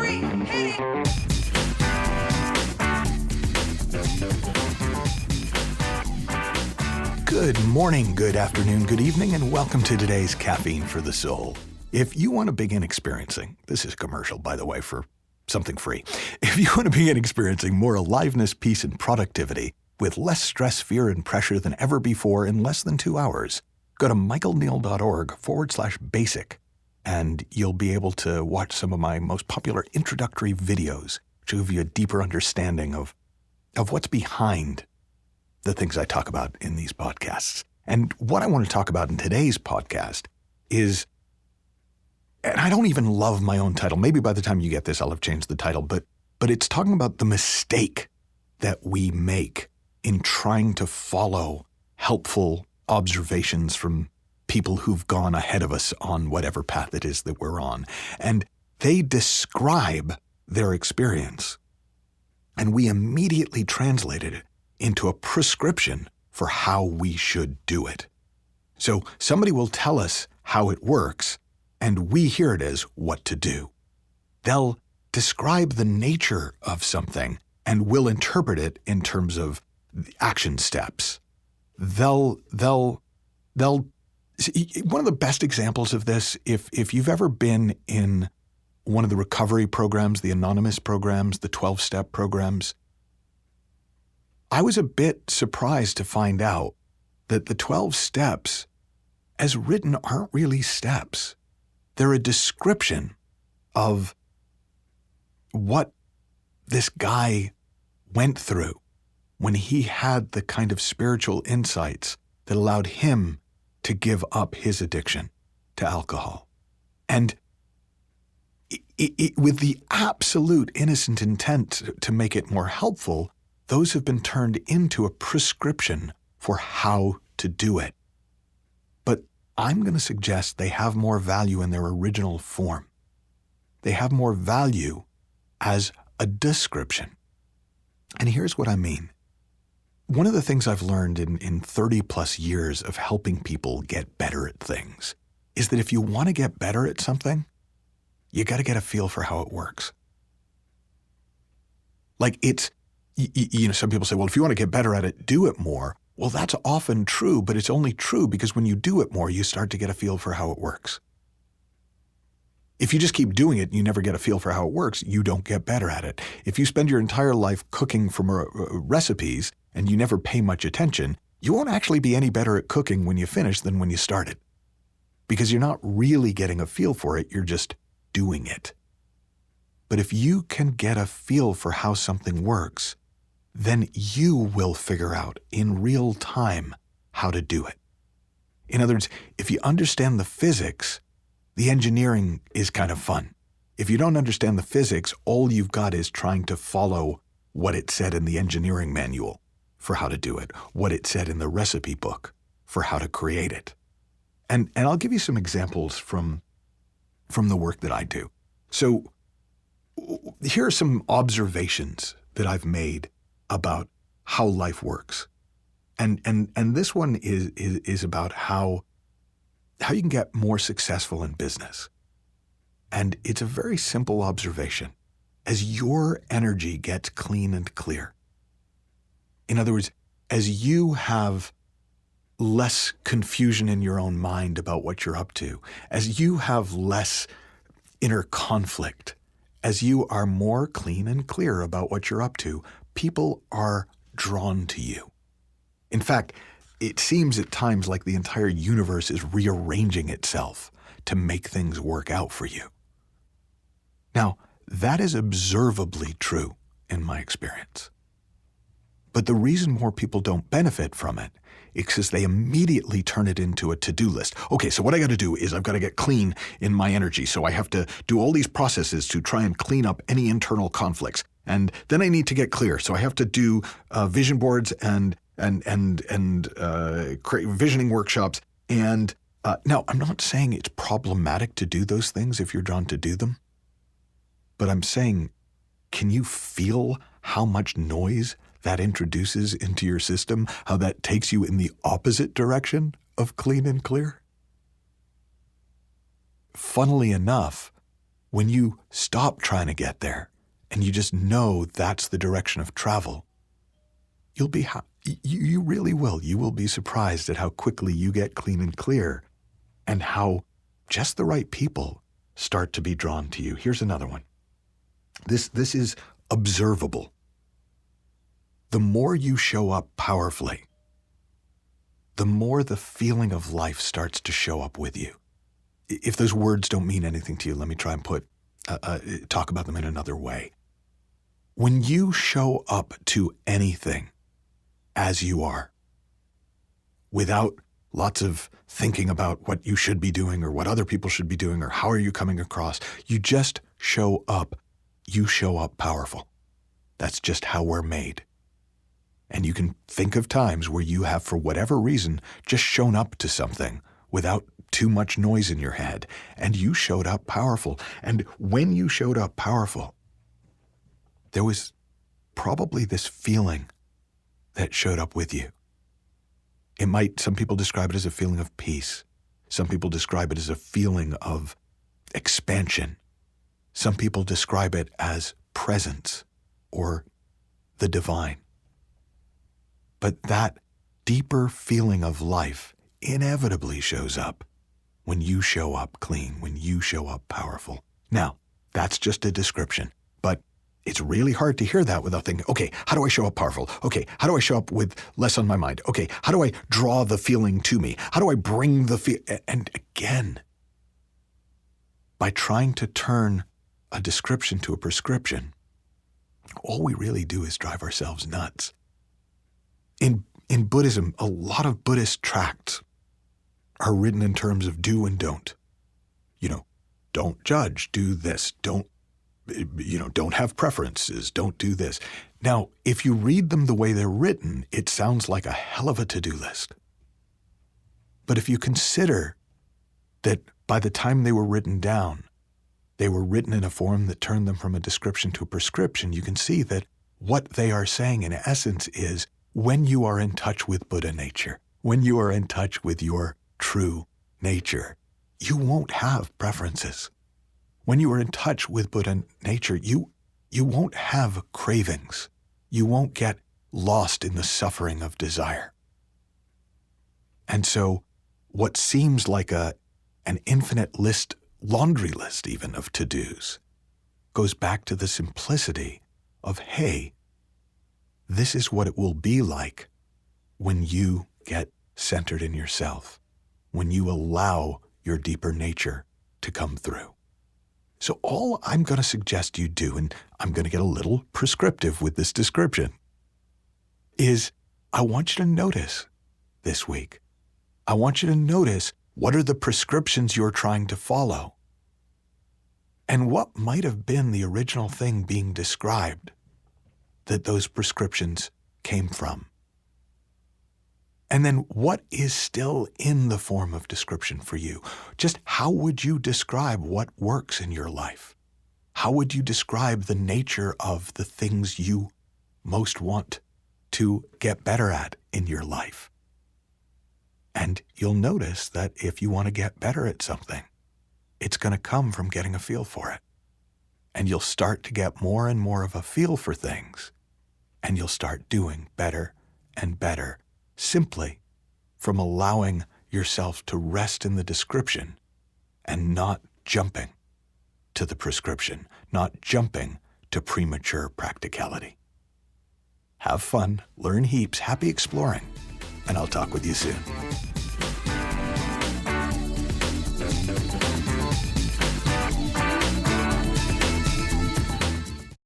3, hit it! Good morning, good afternoon, good evening, and welcome to today's Caffeine for the Soul. If you want to begin experiencing, this is a commercial, by the way, for something free. If you want to begin experiencing more aliveness, peace, and productivity with less stress, fear, and pressure than ever before in less than 2 hours, go to michaelneill.org/basic, and you'll be able to watch some of my most popular introductory videos, which will give you a deeper understanding of what's behind the things I talk about in these podcasts. And what I want to talk about in today's podcast is, and I don't even love my own title. Maybe by the time you get this, I'll have changed the title, but it's talking about the mistake that we make in trying to follow helpful observations from people who've gone ahead of us on whatever path it is that we're on. And they describe their experience, and we immediately translated it into a prescription for how we should do it. So somebody will tell us how it works, and we hear it as what to do. They'll describe the nature of something, and we'll interpret it in terms of the action steps. One of the best examples of this, if you've ever been in one of the recovery programs, the anonymous programs, the 12-step programs, I was a bit surprised to find out that the 12 steps, as written, aren't really steps. They're a description of what this guy went through when he had the kind of spiritual insights that allowed him to give up his addiction to alcohol. And with the absolute innocent intent to make it more helpful, those have been turned into a prescription for how to do it. But I'm going to suggest they have more value in their original form. They have more value as a description. And here's what I mean. One of the things I've learned in 30 plus years of helping people get better at things is that if you want to get better at something, you got to get a feel for how it works. Like some people say, well, if you want to get better at it, do it more. Well, that's often true, but it's only true because when you do it more, you start to get a feel for how it works. If you just keep doing it and you never get a feel for how it works, you don't get better at it. If you spend your entire life cooking from recipes and you never pay much attention, you won't actually be any better at cooking when you finish than when you started. Because you're not really getting a feel for it, you're just doing it. But if you can get a feel for how something works, then you will figure out in real time how to do it. In other words, if you understand the physics, the engineering is kind of fun. If you don't understand the physics, all you've got is trying to follow what it said in the engineering manual for how to do it, what it said in the recipe book for how to create it. And I'll give you some examples from the work that I do. So here are some observations that I've made about how life works. And this one is about how you can get more successful in business. And it's a very simple observation. As your energy gets clean and clear, in other words, as you have less confusion in your own mind about what you're up to, as you have less inner conflict, as you are more clean and clear about what you're up to, people are drawn to you. In fact, it seems at times like the entire universe is rearranging itself to make things work out for you. Now, that is observably true in my experience. But the reason more people don't benefit from it is because they immediately turn it into a to-do list. Okay, so what I got to do is I've got to get clean in my energy, so I have to do all these processes to try and clean up any internal conflicts. And then I need to get clear, so I have to do vision boards and visioning workshops. And now, I'm not saying it's problematic to do those things if you're drawn to do them. But I'm saying, can you feel how much noise that introduces into your system? How that takes you in the opposite direction of clean and clear? Funnily enough, when you stop trying to get there and you just know that's the direction of travel, you'll be you really will. You will be surprised at how quickly you get clean and clear and how just the right people start to be drawn to you. Here's another one. This is observable. The more you show up powerfully, the more the feeling of life starts to show up with you. If those words don't mean anything to you, let me try and talk about them in another way. When you show up to anything as you are, without lots of thinking about what you should be doing or what other people should be doing or how are you coming across, you just show up. You show up powerful. That's just how we're made. And you can think of times where you have, for whatever reason, just shown up to something without too much noise in your head, and you showed up powerful. And when you showed up powerful, there was probably this feeling that showed up with you. Some people describe it as a feeling of peace. Some people describe it as a feeling of expansion. Some people describe it as presence or the divine. But that deeper feeling of life inevitably shows up when you show up clean, when you show up powerful. Now, that's just a description, but it's really hard to hear that without thinking, okay, how do I show up powerful? Okay, how do I show up with less on my mind? Okay, how do I draw the feeling to me? How do I bring the And again, by trying to turn a description to a prescription, all we really do is drive ourselves nuts. In Buddhism, a lot of Buddhist tracts are written in terms of do and don't. Don't judge, do this, don't have preferences, don't do this. Now, if you read them the way they're written, it sounds like a hell of a to-do list. But if you consider that by the time they were written down, they were written in a form that turned them from a description to a prescription, you can see that what they are saying in essence is, when you are in touch with Buddha nature, when you are in touch with your true nature, you won't have preferences. When you are in touch with Buddha nature, you won't have cravings. You won't get lost in the suffering of desire. And so what seems like an infinite list, laundry list even, of to-dos, goes back to the simplicity of, hey, this is what it will be like when you get centered in yourself, when you allow your deeper nature to come through. So all I'm going to suggest you do, and I'm going to get a little prescriptive with this description, is I want you to notice this week. I want you to notice what are the prescriptions you're trying to follow, and what might have been the original thing being described that those prescriptions came from. And then what is still in the form of description for you? Just how would you describe what works in your life? How would you describe the nature of the things you most want to get better at in your life? And you'll notice that if you want to get better at something, it's going to come from getting a feel for it. And you'll start to get more and more of a feel for things, and you'll start doing better and better, simply from allowing yourself to rest in the description and not jumping to the prescription, not jumping to premature practicality. Have fun, learn heaps, happy exploring, and I'll talk with you soon.